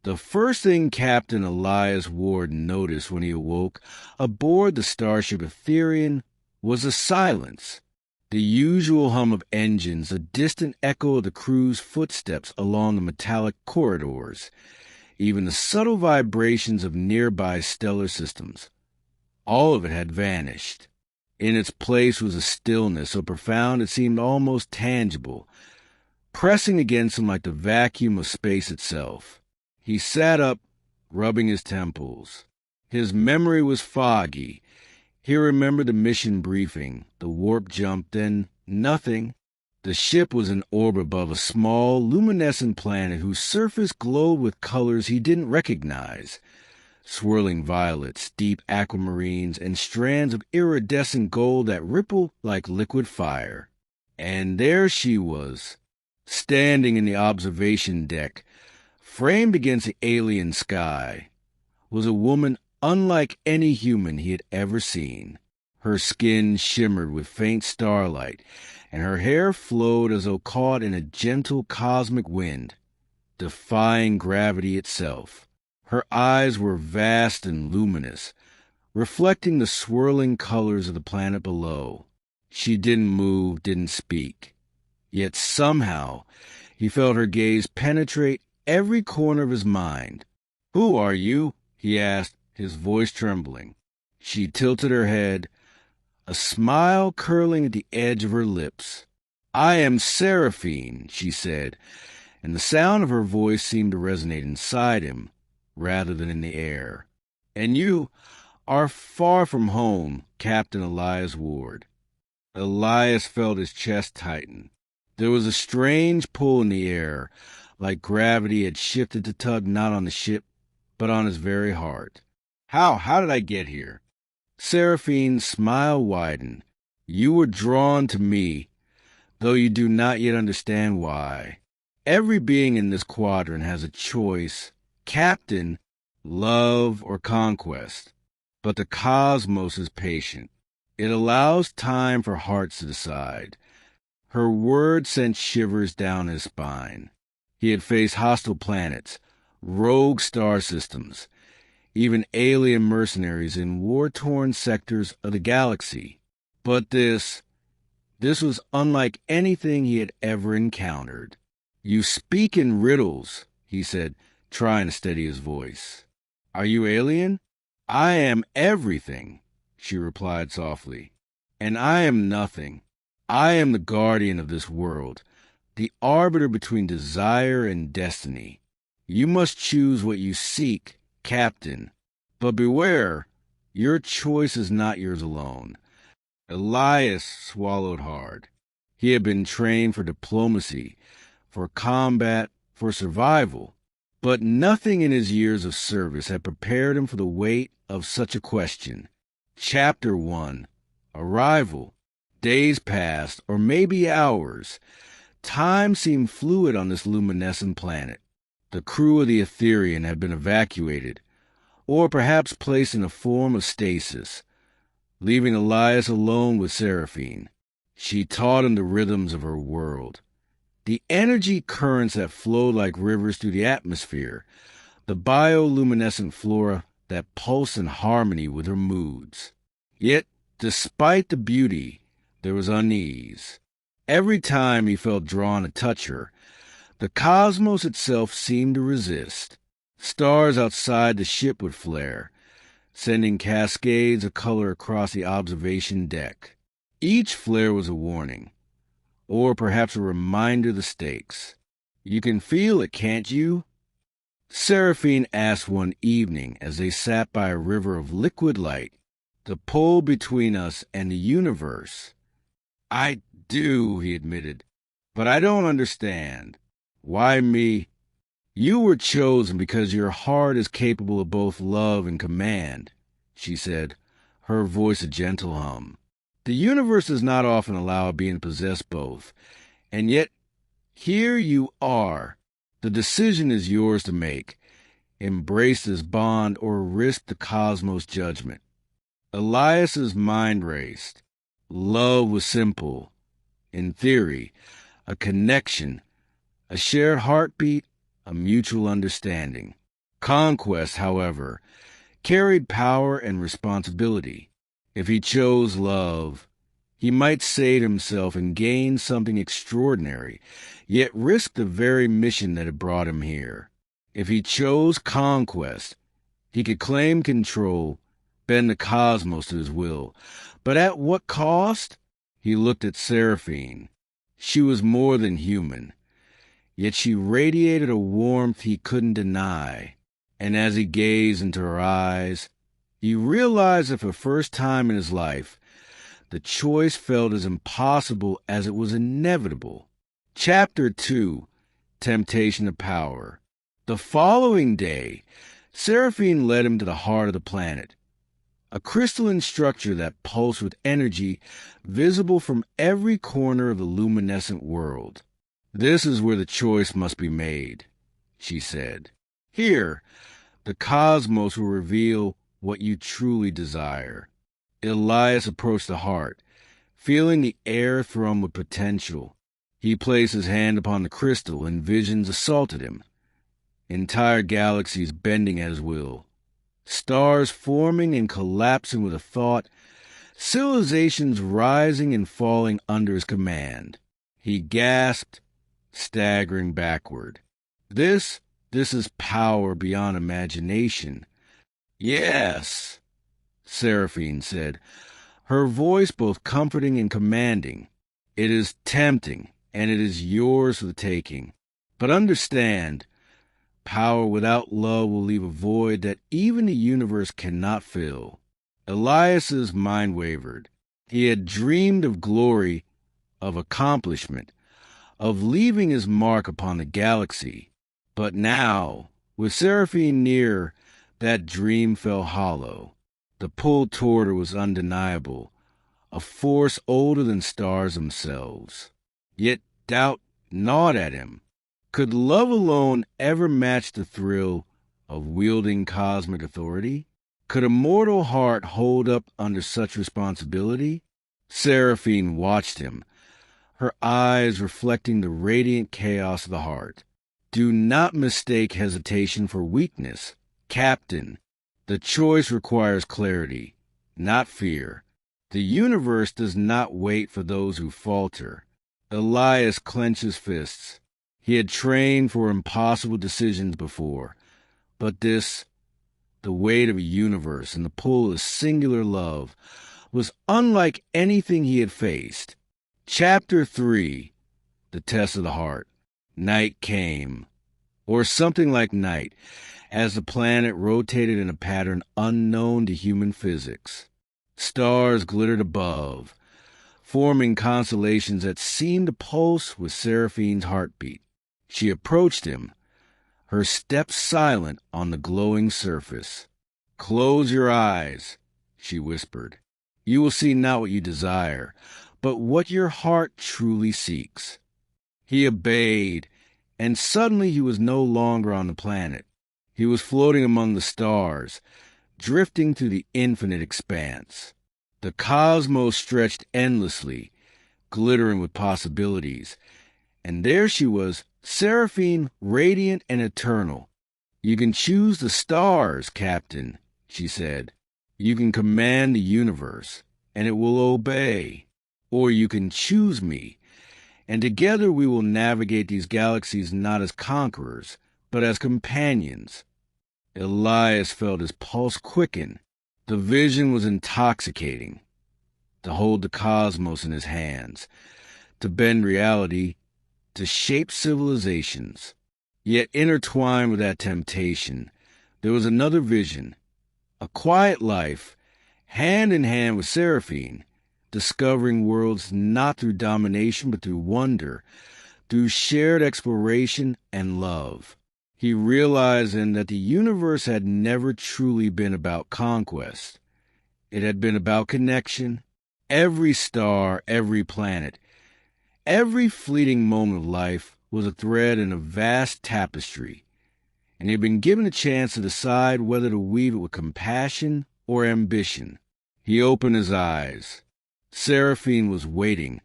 The first thing Captain Elias Ward noticed when he awoke aboard the starship Etherian was a silence. The usual hum of engines, a distant echo of the crew's footsteps along the metallic corridors, even the subtle vibrations of nearby stellar systems. All of it had vanished. In its place was a stillness so profound it seemed almost tangible, pressing against him like the vacuum of space itself. He sat up, rubbing his temples. His memory was foggy. He remembered the mission briefing, the warp jump, then nothing. The ship was in orbit above a small, luminescent planet whose surface glowed with colors he didn't recognize. Swirling violets, deep aquamarines, and strands of iridescent gold that rippled like liquid fire. And there she was, standing in the observation deck, framed against the alien sky, was a woman unlike any human he had ever seen. Her skin shimmered with faint starlight, and her hair flowed as though caught in a gentle cosmic wind, defying gravity itself. Her eyes were vast and luminous, reflecting the swirling colors of the planet below. She didn't move, didn't speak. Yet somehow he felt her gaze penetrate every corner of his mind. "Who are you?" he asked, his voice trembling. She tilted her head, a smile curling at the edge of her lips. "I am Seraphine," she said, and the sound of her voice seemed to resonate inside him rather than in the air. "And you are far from home, Captain Elias Ward." Elias felt his chest tighten. There was a strange pull in the air, like gravity had shifted to tug not on the ship, but on his very heart. How did I get here?" Seraphine's smile widened. "You were drawn to me, though you do not yet understand why. Every being in this quadrant has a choice, Captain, love or conquest. But the cosmos is patient. It allows time for hearts to decide." Her words sent shivers down his spine. He had faced hostile planets, rogue star systems, even alien mercenaries in war-torn sectors of the galaxy. But this was unlike anything he had ever encountered. "You speak in riddles," he said, trying to steady his voice. "Are you alien?" "I am everything," she replied softly. "And I am nothing. I am the guardian of this world, the arbiter between desire and destiny. You must choose what you seek, Captain. But beware, your choice is not yours alone." Elias swallowed hard. He had been trained for diplomacy, for combat, for survival. But nothing in his years of service had prepared him for the weight of such a question. Chapter 1. Arrival. Days passed, or maybe hours. Time seemed fluid on this luminescent planet. The crew of the Etherian had been evacuated, or perhaps placed in a form of stasis, leaving Elias alone with Seraphine. She taught him the rhythms of her world, the energy currents that flowed like rivers through the atmosphere, the bioluminescent flora that pulsed in harmony with her moods. Yet, despite the beauty, there was unease. Every time he felt drawn to touch her, the cosmos itself seemed to resist. Stars outside the ship would flare, sending cascades of color across the observation deck. Each flare was a warning, or perhaps a reminder of the stakes. "You can feel it, can't you?" Seraphine asked one evening as they sat by a river of liquid light. "The pull between us and the universe." "I do," he admitted, "but I don't understand. Why me?" "You were chosen because your heart is capable of both love and command," she said, her voice a gentle hum. "The universe does not often allow a being to possess both, and yet here you are. The decision is yours to make. Embrace this bond or risk the cosmos' judgment." Elias's mind raced. Love was simple. In theory, a connection, a shared heartbeat, a mutual understanding. Conquest, however, carried power and responsibility. If he chose love, he might save himself and gain something extraordinary, yet risk the very mission that had brought him here. If he chose conquest, he could claim control, bend the cosmos to his will. But at what cost? He looked at Seraphine. She was more than human, yet she radiated a warmth he couldn't deny. And as he gazed into her eyes, he realized that for the first time in his life, the choice felt as impossible as it was inevitable. Chapter 2, Temptation of Power. The following day, Seraphine led him to the heart of the planet, a crystalline structure that pulsed with energy visible from every corner of the luminescent world. "This is where the choice must be made," she said. "Here, the cosmos will reveal what you truly desire." Elias approached the heart, feeling the air thrum with potential. He placed his hand upon the crystal, and visions assaulted him. Entire galaxies bending at his will, stars forming and collapsing with a thought, civilizations rising and falling under his command. He gasped, staggering backward. This is power beyond imagination." "Yes," Seraphine said, her voice both comforting and commanding. "It is tempting, and it is yours for the taking. But understand, power without love will leave a void that even the universe cannot fill." Elias's mind wavered. He had dreamed of glory, of accomplishment, of leaving his mark upon the galaxy. But now, with Seraphine near, that dream fell hollow. The pull toward her was undeniable, a force older than stars themselves. Yet doubt gnawed at him. Could love alone ever match the thrill of wielding cosmic authority? Could a mortal heart hold up under such responsibility? Seraphine watched him, her eyes reflecting the radiant chaos of the heart. "Do not mistake hesitation for weakness, Captain. The choice requires clarity, not fear. The universe does not wait for those who falter." Elias clenched his fists. He had trained for impossible decisions before, but this, the weight of a universe and the pull of singular love, was unlike anything he had faced. Chapter 3, The Test of the Heart. Night came, or something like night, as the planet rotated in a pattern unknown to human physics. Stars glittered above, forming constellations that seemed to pulse with Seraphine's heartbeat. She approached him, her steps silent on the glowing surface. "Close your eyes," she whispered. "You will see not what you desire, but what your heart truly seeks." He obeyed, and suddenly he was no longer on the planet. He was floating among the stars, drifting through the infinite expanse. The cosmos stretched endlessly, glittering with possibilities, and there she was, Seraphine, radiant and eternal. "You can choose the stars, Captain," she said. "You can command the universe, and it will obey. Or you can choose me, and together we will navigate these galaxies not as conquerors, but as companions." Elias felt his pulse quicken. The vision was intoxicating. To hold the cosmos in his hands, to bend reality, to shape civilizations. Yet intertwined with that temptation, there was another vision, a quiet life, hand in hand with Seraphine, discovering worlds not through domination but through wonder, through shared exploration and love. He realized then that the universe had never truly been about conquest. It had been about connection. Every star, every planet, every fleeting moment of life was a thread in a vast tapestry, and he had been given a chance to decide whether to weave it with compassion or ambition. He opened his eyes. Seraphine was waiting,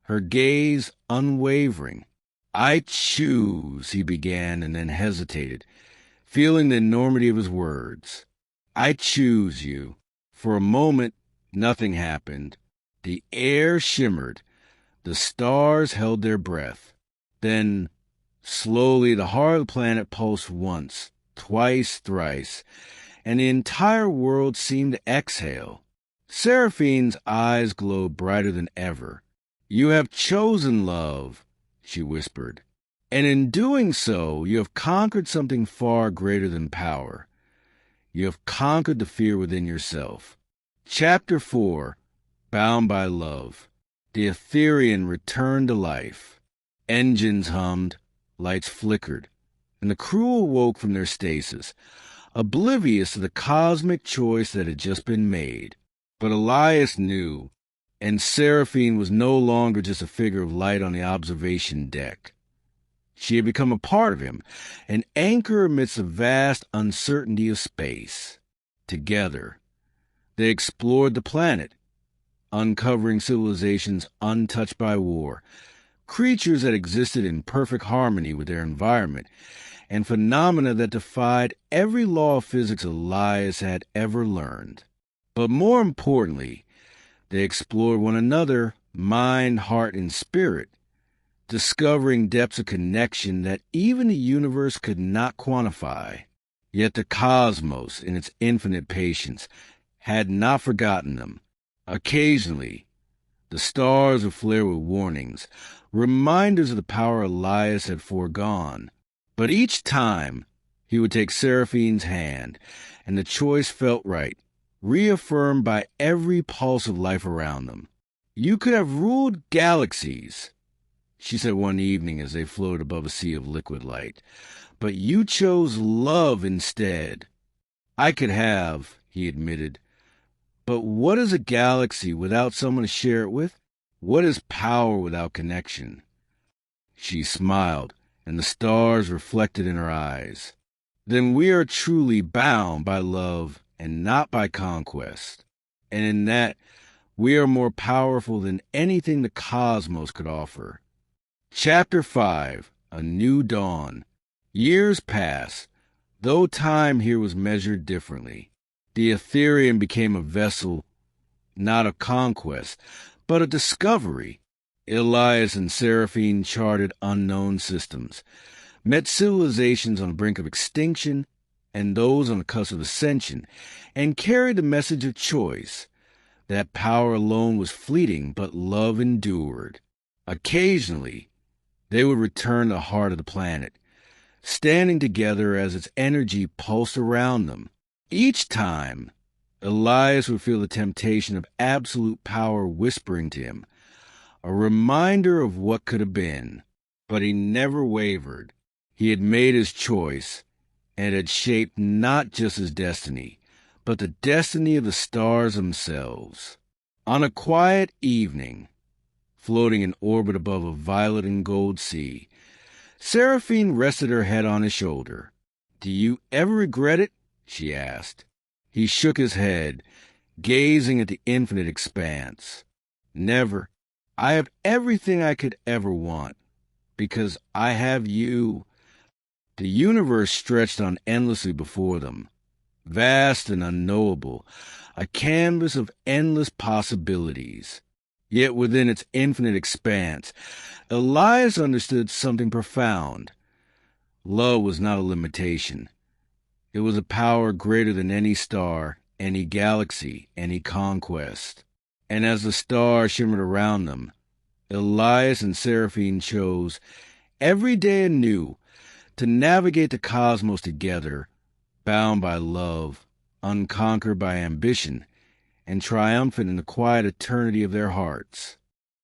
her gaze unwavering. "I choose," he began, and then hesitated, feeling the enormity of his words. I choose you. For a moment, nothing happened. The air shimmered. The stars held their breath. Then, slowly, the heart of the planet pulsed once, twice, thrice, and the entire world seemed to exhale. Seraphine's eyes glowed brighter than ever. You have chosen love, she whispered. And in doing so, you have conquered something far greater than power. You have conquered the fear within yourself. Chapter 4, Bound by Love. The Etherean returned to life. Engines hummed, lights flickered, and the crew awoke from their stasis, oblivious to the cosmic choice that had just been made. But Elias knew, and Seraphine was no longer just a figure of light on the observation deck. She had become a part of him, an anchor amidst the vast uncertainty of space. Together, they explored the planet, uncovering civilizations untouched by war, creatures that existed in perfect harmony with their environment, and phenomena that defied every law of physics Elias had ever learned. But more importantly, they explored one another, mind, heart, and spirit, discovering depths of connection that even the universe could not quantify. Yet the cosmos, in its infinite patience, had not forgotten them. Occasionally, the stars would flare with warnings, reminders of the power Elias had foregone. But each time, he would take Seraphine's hand, and the choice felt right, reaffirmed by every pulse of life around them. You could have ruled galaxies, she said one evening as they floated above a sea of liquid light, but you chose love instead. I could have, he admitted, but what is a galaxy without someone to share it with? What is power without connection? She smiled, and the stars reflected in her eyes. Then we are truly bound by love and not by conquest. And in that, we are more powerful than anything the cosmos could offer. Chapter 5, A New Dawn. Years passed, though time here was measured differently. The Ethereum became a vessel, not of conquest, but of discovery. Elias and Seraphine charted unknown systems, met civilizations on the brink of extinction and those on the cusp of ascension, and carried the message of choice. That power alone was fleeting, but love endured. Occasionally, they would return to the heart of the planet, standing together as its energy pulsed around them. Each time, Elias would feel the temptation of absolute power whispering to him, a reminder of what could have been. But he never wavered. He had made his choice, and it had shaped not just his destiny, but the destiny of the stars themselves. On a quiet evening, floating in orbit above a violet and gold sea, Seraphine rested her head on his shoulder. "Do you ever regret it?" she asked. He shook his head, gazing at the infinite expanse. "Never. I have everything I could ever want, because I have you." The universe stretched on endlessly before them, vast and unknowable, a canvas of endless possibilities. Yet within its infinite expanse, Elias understood something profound. Love was not a limitation. It was a power greater than any star, any galaxy, any conquest. And as the stars shimmered around them, Elias and Seraphine chose, every day anew, to navigate the cosmos together, bound by love, unconquered by ambition, and triumphant in the quiet eternity of their hearts.